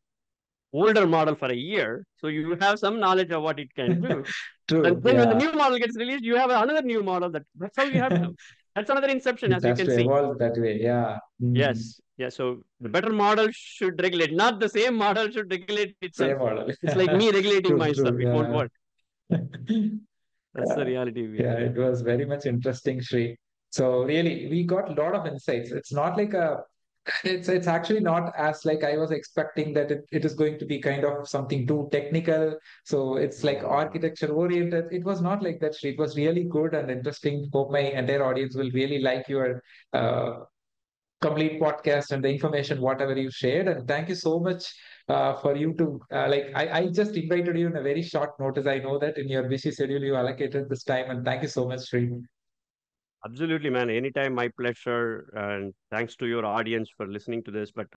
older model for a year. So you have some knowledge of what it can do. True. And then when the Yeah. new model gets released, you have another new model. That's how you have to. That's another inception, It as you has can to see. evolve that way. Yeah. Mm. Yes. Yeah. So the better model should regulate, not the same model should regulate itself. Same model. It's like me regulating True. myself. True. It won't Yeah. work. That's the Yeah. reality we are Yeah, in. it was very much interesting, Shri. So really, we got a lot of insights. It's not like it's actually not as like I was expecting that it is going to be kind of something too technical. So it's like No. architecture oriented. It was not like that, Shri. It was really good and interesting. Hope my entire audience will really like your uh, complete podcast and the information whatever you shared, and thank you so much for you to I just invited you in a very short notice. I know that in your busy schedule you allocated this time, and thank you so much, Sri. Absolutely, man. Anytime, my pleasure. And thanks to your audience for listening to this. But